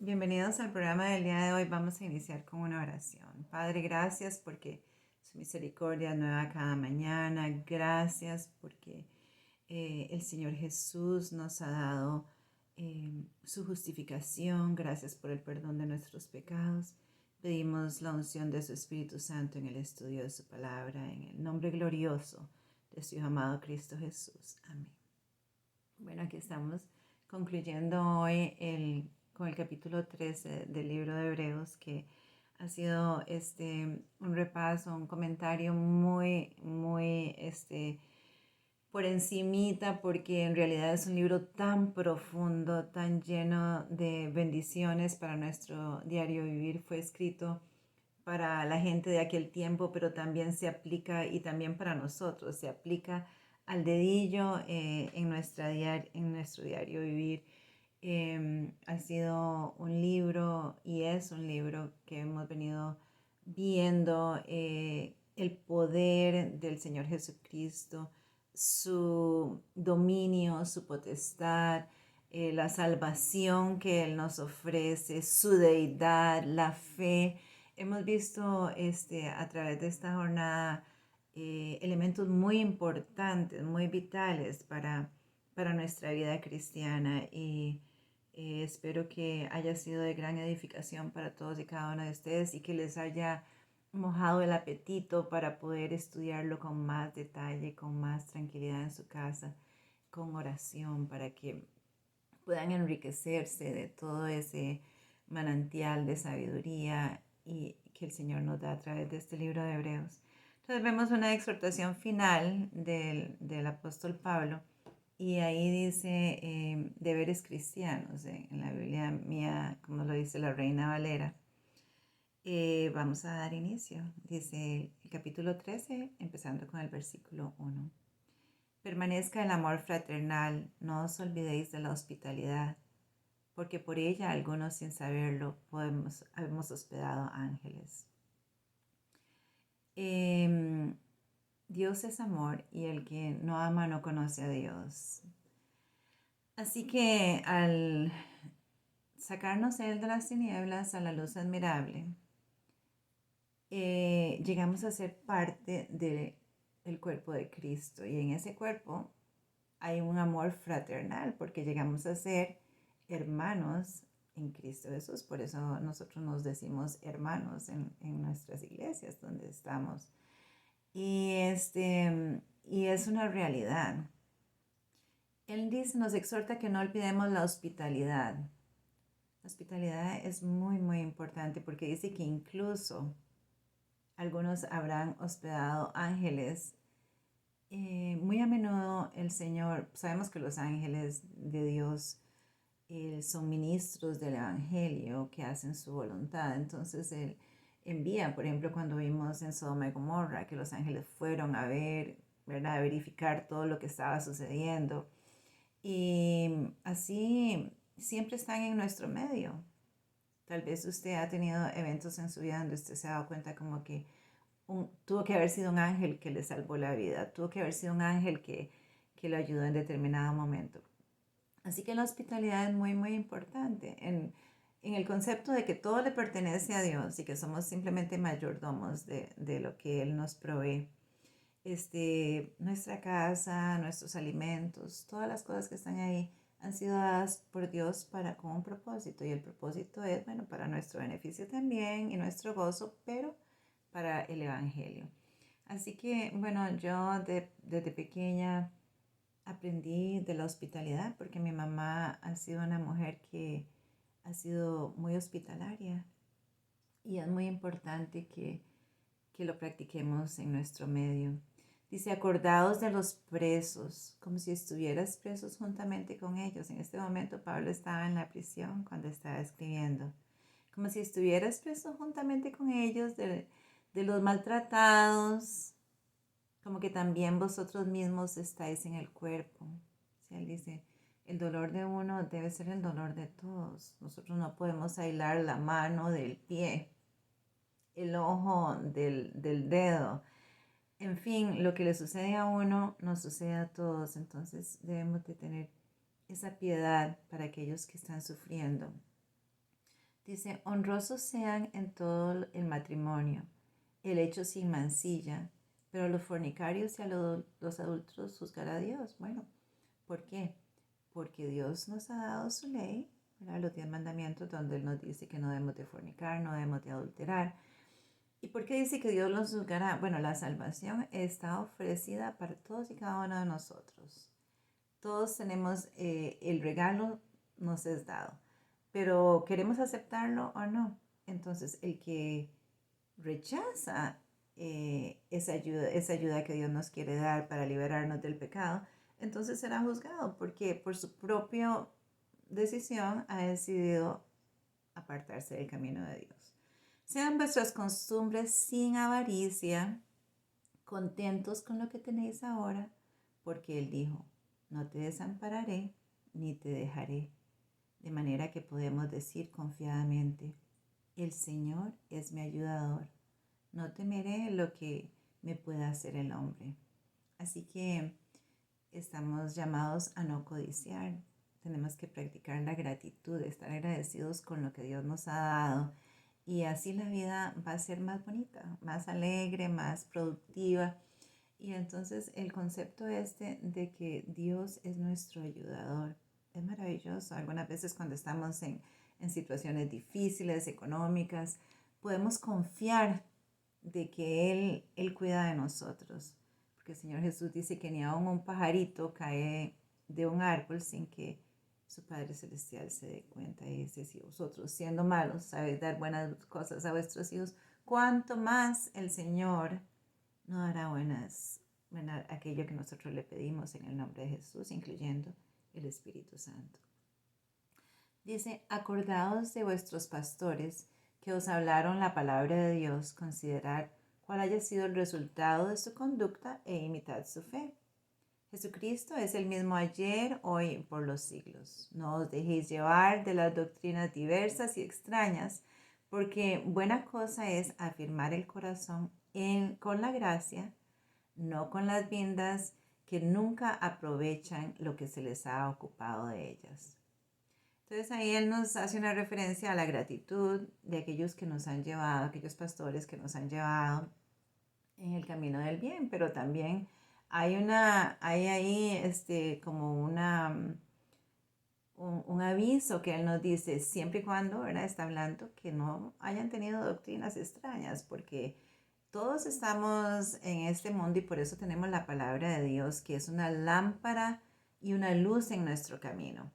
Bienvenidos al programa del día de hoy. Vamos a iniciar con una oración. Padre, gracias porque su misericordia es nueva cada mañana. Gracias porque el Señor Jesús nos ha dado su justificación. Gracias por el perdón de nuestros pecados. Pedimos la unción de su Espíritu Santo en el estudio de su palabra, en el nombre glorioso de su Hijo amado Cristo Jesús. Amén. Bueno, aquí estamos concluyendo hoy con el capítulo 13 del libro de Hebreos, que ha sido un repaso, un comentario muy por encimita, porque en realidad es un libro tan profundo, tan lleno de bendiciones para nuestro diario vivir. Fue escrito para la gente de aquel tiempo, pero también se aplica y también para nosotros, se aplica al dedillo en nuestro diario vivir. Ha sido un libro y es un libro que hemos venido viendo el poder del Señor Jesucristo, su dominio, su potestad, la salvación que Él nos ofrece, su deidad, la fe. Hemos visto a través de esta jornada elementos muy importantes, muy vitales para nuestra vida cristiana y espero que haya sido de gran edificación para todos y cada uno de ustedes y que les haya mojado el apetito para poder estudiarlo con más detalle, con más tranquilidad en su casa, con oración, para que puedan enriquecerse de todo ese manantial de sabiduría y que el Señor nos da a través de este libro de Hebreos. Entonces vemos una exhortación final del apóstol Pablo y ahí dice deberes cristianos, en la Biblia mía, como lo dice la Reina Valera. Vamos a dar inicio. Dice el capítulo 13, empezando con el versículo 1. Permanezca el amor fraternal, no os olvidéis de la hospitalidad, porque por ella algunos sin saberlo hemos hospedado ángeles. Dios es amor y el que no ama no conoce a Dios. Así que al sacarnos Él de las tinieblas a la luz admirable, llegamos a ser parte del cuerpo de Cristo. Y en ese cuerpo hay un amor fraternal porque llegamos a ser hermanos en Cristo Jesús. Por eso nosotros nos decimos hermanos en nuestras iglesias donde estamos. Y es una realidad. Él dice, nos exhorta que no olvidemos la hospitalidad. La hospitalidad es muy importante porque dice que incluso algunos habrán hospedado ángeles. Muy a menudo el Señor, sabemos que los ángeles de Dios son ministros del Evangelio que hacen su voluntad. Entonces Él envía, por ejemplo, cuando vimos en Sodoma y Gomorra, que los ángeles fueron a ver, ¿verdad? A verificar todo lo que estaba sucediendo. Y así siempre están en nuestro medio. Tal vez usted ha tenido eventos en su vida donde usted se ha dado cuenta como que tuvo que haber sido un ángel que le salvó la vida, tuvo que haber sido un ángel que lo ayudó en determinado momento. Así que la hospitalidad es muy importante en el concepto de que todo le pertenece a Dios y que somos simplemente mayordomos de lo que Él nos provee. Nuestra casa, nuestros alimentos, todas las cosas que están ahí han sido dadas por Dios con un propósito. Y el propósito es, bueno, para nuestro beneficio también y nuestro gozo, pero para el Evangelio. Así que, bueno, yo desde pequeña aprendí de la hospitalidad porque mi mamá ha sido una mujer que ha sido muy hospitalaria y es muy importante que lo practiquemos en nuestro medio. Dice, acordaos de los presos, como si estuvieras presos juntamente con ellos. En este momento Pablo estaba en la prisión cuando estaba escribiendo. Como si estuvieras preso juntamente con ellos de los maltratados, como que también vosotros mismos estáis en el cuerpo. ¿Sí? Él dice, el dolor de uno debe ser el dolor de todos. Nosotros no podemos aislar la mano del pie, el ojo del dedo. En fin, lo que le sucede a uno nos sucede a todos. Entonces debemos de tener esa piedad para aquellos que están sufriendo. Dice, honrosos sean en todo el matrimonio, el hecho sin mancilla, pero a los fornicarios y a los adúlteros juzgará Dios. Bueno, ¿por qué? Porque Dios nos ha dado su ley, ¿verdad? Los 10 mandamientos, donde Él nos dice que no debemos de fornicar, no debemos de adulterar. ¿Y por qué dice que Dios los juzgará? Bueno, la salvación está ofrecida para todos y cada uno de nosotros. Todos tenemos el regalo, nos es dado, pero ¿queremos aceptarlo o no? Entonces, el que rechaza esa ayuda que Dios nos quiere dar para liberarnos del pecado, entonces será juzgado porque por su propia decisión ha decidido apartarse del camino de Dios. Sean vuestras costumbres sin avaricia, contentos con lo que tenéis ahora, porque Él dijo, no te desampararé ni te dejaré. De manera que podemos decir confiadamente, el Señor es mi ayudador, no temeré lo que me pueda hacer el hombre. Así que estamos llamados a no codiciar. Tenemos que practicar la gratitud, estar agradecidos con lo que Dios nos ha dado. Y así la vida va a ser más bonita, más alegre, más productiva. Y entonces el concepto de que Dios es nuestro ayudador es maravilloso. Algunas veces cuando estamos en situaciones difíciles, económicas, podemos confiar de que Él cuida de nosotros. Porque el Señor Jesús dice que ni aun un pajarito cae de un árbol sin que su Padre Celestial se dé cuenta. Y dice, si vosotros siendo malos sabéis dar buenas cosas a vuestros hijos, ¿cuánto más el Señor no dará aquello que nosotros le pedimos en el nombre de Jesús, incluyendo el Espíritu Santo? Dice, acordaos de vuestros pastores que os hablaron la palabra de Dios, considerad cuál haya sido el resultado de su conducta e imitad su fe. Jesucristo es el mismo ayer, hoy y por los siglos. No os dejéis llevar de las doctrinas diversas y extrañas, porque buena cosa es afirmar el corazón con la gracia, no con las vindas que nunca aprovechan lo que se les ha ocupado de ellas. Entonces ahí él nos hace una referencia a la gratitud de aquellos que nos han llevado, aquellos pastores que nos han llevado en el camino del bien, pero también hay ahí como un aviso que él nos dice, siempre y cuando, ¿verdad? Está hablando que no hayan tenido doctrinas extrañas, porque todos estamos en este mundo y por eso tenemos la palabra de Dios, que es una lámpara y una luz en nuestro camino.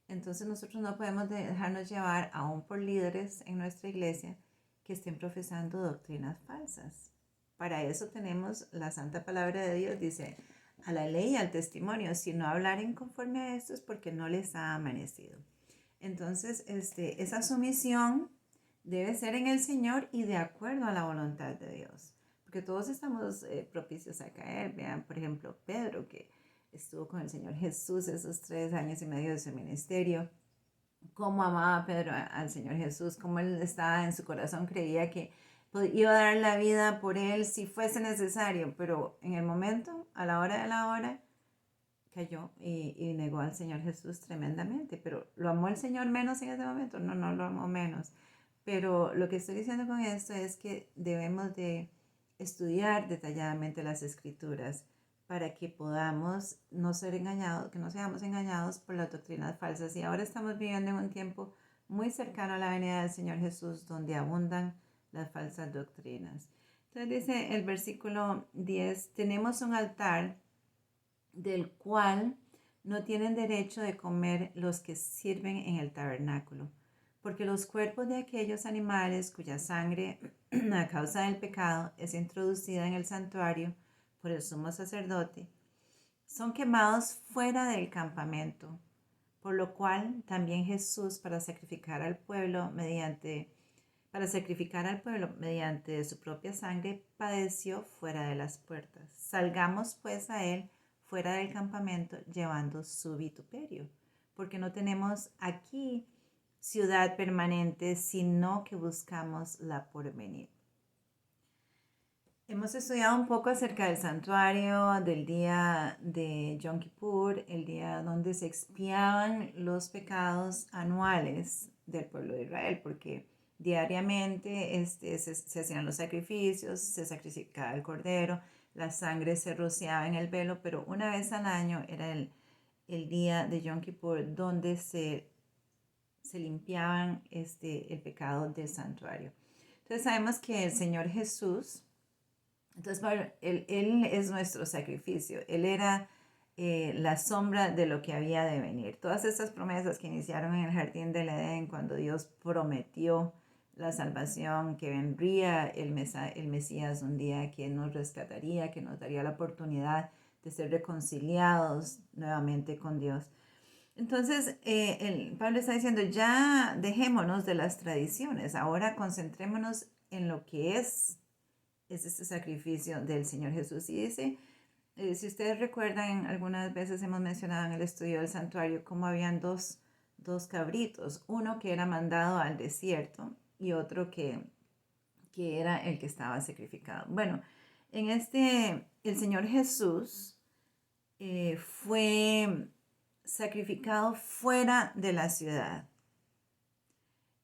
Entonces nosotros no podemos dejarnos llevar aún por líderes en nuestra iglesia que estén profesando doctrinas falsas. Para eso tenemos la santa palabra de Dios, dice, a la ley y al testimonio, si no hablaren conforme a esto es porque no les ha amanecido. Entonces, esa sumisión debe ser en el Señor y de acuerdo a la voluntad de Dios, porque todos estamos propicios a caer. Vean, por ejemplo, Pedro, que estuvo con el Señor Jesús esos 3 años y medio de su ministerio, cómo amaba Pedro al Señor Jesús, cómo él estaba en su corazón, creía que iba a dar la vida por él si fuese necesario, pero en el momento, a la hora de la hora, cayó y negó al Señor Jesús tremendamente. Pero ¿lo amó el Señor menos en ese momento? No, no lo amó menos. Pero lo que estoy diciendo con esto es que debemos de estudiar detalladamente las escrituras para que podamos no ser engañados, que no seamos engañados por las doctrinas falsas. Y ahora estamos viviendo en un tiempo muy cercano a la venida del Señor Jesús, donde abundan las falsas doctrinas. Entonces dice el versículo 10, tenemos un altar del cual no tienen derecho de comer los que sirven en el tabernáculo, porque los cuerpos de aquellos animales cuya sangre a causa del pecado es introducida en el santuario por el sumo sacerdote, son quemados fuera del campamento, por lo cual también Jesús para sacrificar al pueblo mediante su propia sangre padeció fuera de las puertas. Salgamos pues a él fuera del campamento llevando su vituperio, porque no tenemos aquí ciudad permanente, sino que buscamos la porvenir. Hemos estudiado un poco acerca del santuario, del día de Yom Kippur, el día donde se expiaban los pecados anuales del pueblo de Israel, porque diariamente se hacían los sacrificios, se sacrificaba el cordero, la sangre se rociaba en el velo, pero una vez al año era el día de Yom Kippur donde se limpiaban el pecado del santuario. Entonces sabemos que el Señor Jesús, entonces él es nuestro sacrificio, Él era la sombra de lo que había de venir. Todas estas promesas que iniciaron en el jardín del Edén, cuando Dios prometió la salvación, que vendría el Mesías un día, que nos rescataría, que nos daría la oportunidad de ser reconciliados nuevamente con Dios. Entonces, Pablo está diciendo, ya dejémonos de las tradiciones, ahora concentrémonos en lo que es este sacrificio del Señor Jesús. Y dice, si ustedes recuerdan, algunas veces hemos mencionado en el estudio del santuario cómo habían dos cabritos, uno que era mandado al desierto y otro que era el que estaba sacrificado. Bueno, el Señor Jesús fue sacrificado fuera de la ciudad.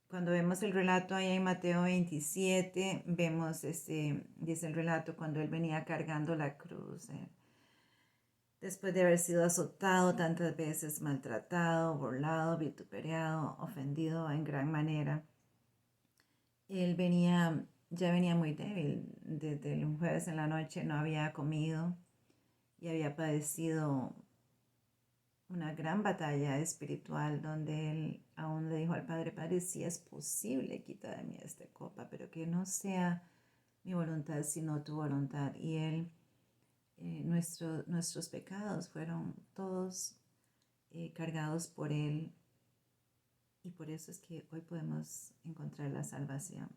Cuando vemos el relato ahí en Mateo 27, vemos, dice el relato, cuando él venía cargando la cruz, después de haber sido azotado tantas veces, maltratado, burlado, vituperiado, ofendido en gran manera. Él ya venía muy débil. Desde el jueves en la noche no había comido y había padecido una gran batalla espiritual donde él aún le dijo al Padre, Padre, si es posible, quita de mí esta copa, pero que no sea mi voluntad sino tu voluntad. Y él, nuestros pecados fueron todos cargados por él, y por eso es que hoy podemos encontrar la salvación.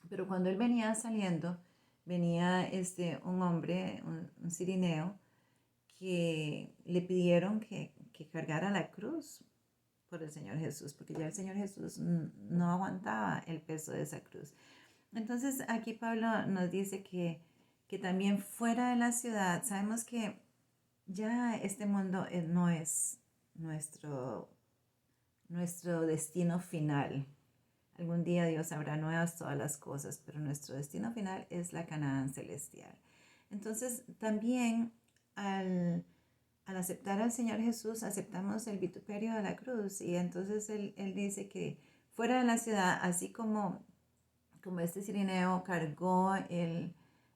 Pero cuando él venía saliendo, venía un hombre, un cirineo, que le pidieron que cargara la cruz por el Señor Jesús, porque ya el Señor Jesús no aguantaba el peso de esa cruz. Entonces aquí Pablo nos dice que también fuera de la ciudad, sabemos que ya este mundo no es nuestro destino final. Algún día Dios habrá nuevas todas las cosas, pero nuestro destino final es la Canaán celestial. Entonces también al aceptar al Señor Jesús, aceptamos el vituperio de la cruz, y entonces él dice que fuera de la ciudad, así como este cirineo cargó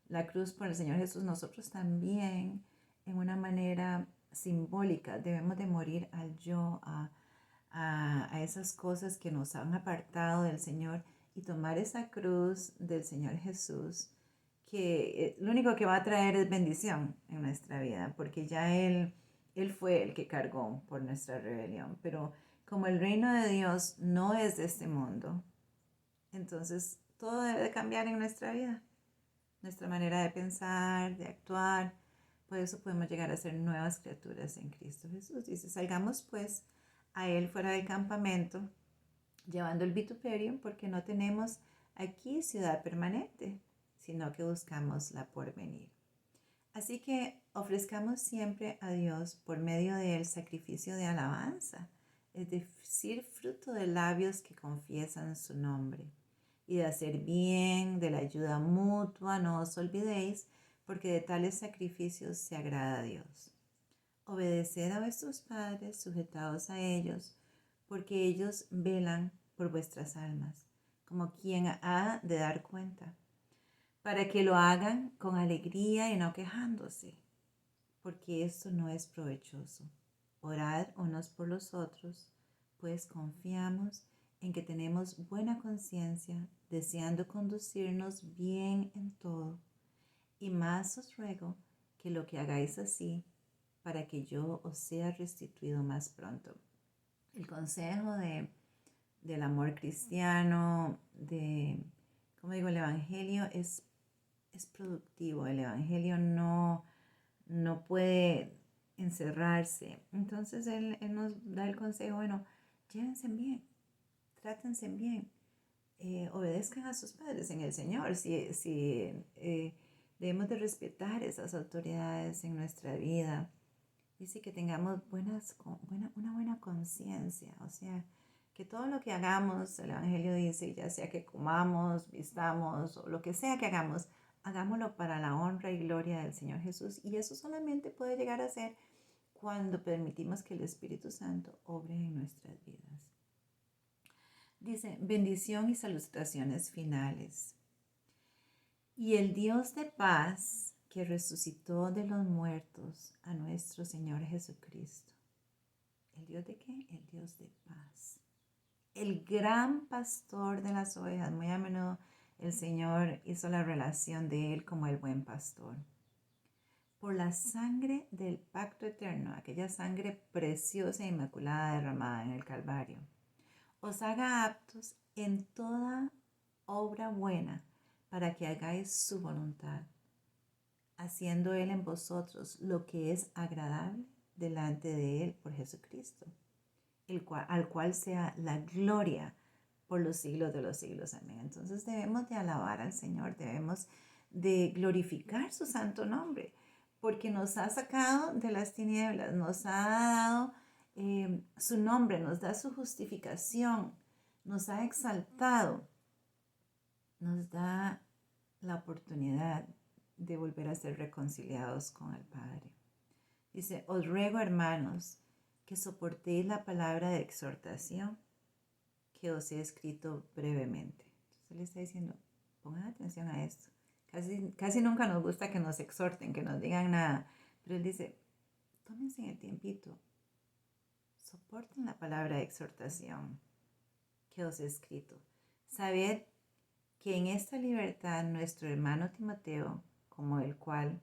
la cruz por el Señor Jesús, nosotros también, en una manera simbólica, debemos de morir al yo, a esas cosas que nos han apartado del Señor, y tomar esa cruz del Señor Jesús, que lo único que va a traer es bendición en nuestra vida, porque ya Él fue el que cargó por nuestra rebelión. Pero como el reino de Dios no es de este mundo, entonces todo debe de cambiar en nuestra vida, nuestra manera de pensar, de actuar. Por eso podemos llegar a ser nuevas criaturas en Cristo Jesús. Dice, salgamos pues a Él fuera del campamento, llevando el vituperio, porque no tenemos aquí ciudad permanente, sino que buscamos la porvenir. Así que ofrezcamos siempre a Dios por medio del sacrificio de alabanza, es decir, fruto de labios que confiesan su nombre. Y de hacer bien, de la ayuda mutua, no os olvidéis, porque de tales sacrificios se agrada a Dios. Obedeced a vuestros padres, sujetaos a ellos, porque ellos velan por vuestras almas, como quien ha de dar cuenta, para que lo hagan con alegría y no quejándose, porque esto no es provechoso. Orad unos por los otros, pues confiamos en que tenemos buena conciencia, deseando conducirnos bien en todo. Y más os ruego que lo que hagáis así, para que yo os sea restituido más pronto. El consejo del amor cristiano, como digo, el Evangelio es productivo. El Evangelio no puede encerrarse. Entonces él nos da el consejo, bueno, llévense bien, trátense bien, obedezcan a sus padres en el Señor. Debemos de respetar esas autoridades en nuestra vida. Dice que tengamos una buena conciencia, o sea, que todo lo que hagamos, el Evangelio dice, ya sea que comamos, vistamos o lo que sea que hagamos, hagámoslo para la honra y gloria del Señor Jesús. Y eso solamente puede llegar a ser cuando permitimos que el Espíritu Santo obre en nuestras vidas. Dice, bendición y salutaciones finales. Y el Dios de paz, que resucitó de los muertos a nuestro Señor Jesucristo. ¿El Dios de qué? El Dios de paz. El gran pastor de las ovejas. Muy a menudo el Señor hizo la relación de Él como el buen pastor. Por la sangre del pacto eterno, aquella sangre preciosa e inmaculada derramada en el Calvario, os haga aptos en toda obra buena para que hagáis su voluntad, haciendo Él en vosotros lo que es agradable delante de Él por Jesucristo, al cual sea la gloria por los siglos de los siglos. Amén. Entonces debemos de alabar al Señor, debemos de glorificar su santo nombre, porque nos ha sacado de las tinieblas, nos ha dado su nombre, nos da su justificación, nos ha exaltado, nos da la oportunidad de volver a ser reconciliados con el Padre. Dice, os ruego, hermanos, que soportéis la palabra de exhortación que os he escrito brevemente. Entonces le está diciendo, pongan atención a esto. Casi nunca nos gusta que nos exhorten, que nos digan nada. Pero él dice, tómense el tiempito, soporten la palabra de exhortación que os he escrito. Sabed que en esta libertad nuestro hermano Timoteo, como el cual,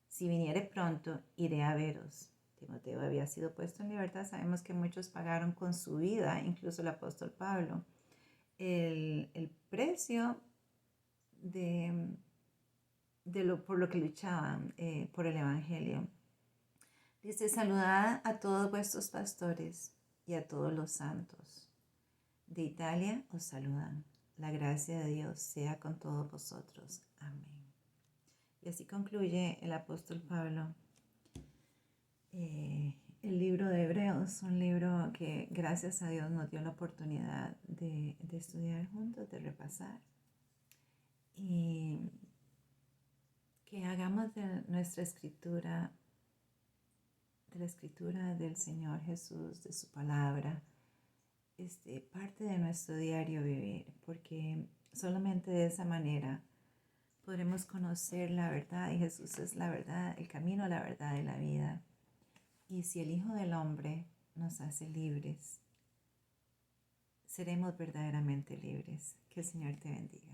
si viniere pronto, iré a veros. Timoteo había sido puesto en libertad. Sabemos que muchos pagaron con su vida, incluso el apóstol Pablo, el precio por lo que luchaban por el Evangelio. Dice, saludad a todos vuestros pastores y a todos los santos. De Italia os saludan. La gracia de Dios sea con todos vosotros. Amén. Y así concluye el apóstol Pablo el libro de Hebreos, un libro que gracias a Dios nos dio la oportunidad de estudiar juntos, de repasar. Y que hagamos de nuestra escritura, de la escritura del Señor Jesús, de su palabra, parte de nuestro diario vivir, porque solamente de esa manera podremos conocer la verdad, y Jesús es la verdad, el camino, la verdad y la vida. Y si el Hijo del Hombre nos hace libres, seremos verdaderamente libres. Que el Señor te bendiga.